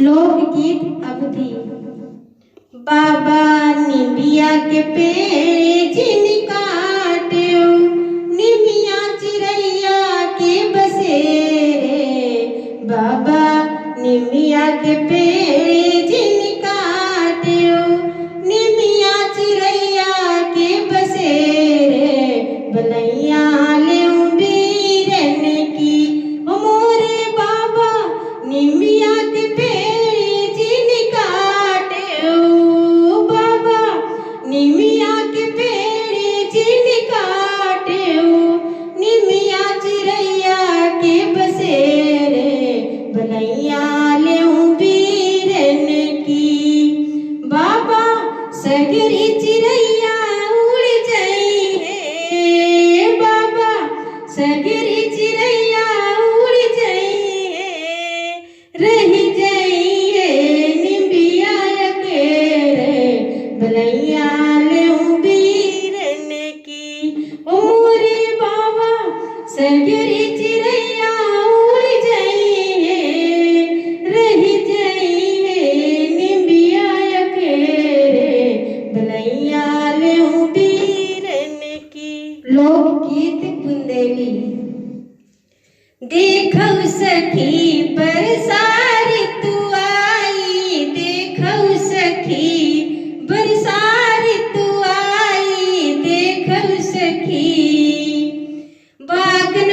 लोकगीत अवधि। बाबा निमिया के पेड़ जिन काट्यो, निमिया चिड़ैया के बसेरे। बाबा निमिया के पेड़ जिन काट्यो, निमिया चिड़ैया के बसेरे। बनैया लेऊं बीरन की ओ मोरे बाबा निमिया के पेड़ जिन काट्यो। बाबा निमिया के पेड़ जिन काट्यो, निमिया चिड़ैया के बसेरे। बनैया लेऊं बीरन की। बाबा सगरी चिड़ैया उड़ जाई है। बाबा सगरी चिड़ैया उड़ जाई है। रही जाई है निमिया अकेले। बनैया लेऊं बीरन की ओ मोरे बाबा सगरी चिड़ैया उड़ जाई है। रही जाई है निमिया अकेले। बनैया लेऊं बीरन की। लोकगीत बुंदेली। देखौ सखी बरसात ऋतु आई, देखौ सखी बरसात ऋतु आई, देखौ सखी बागन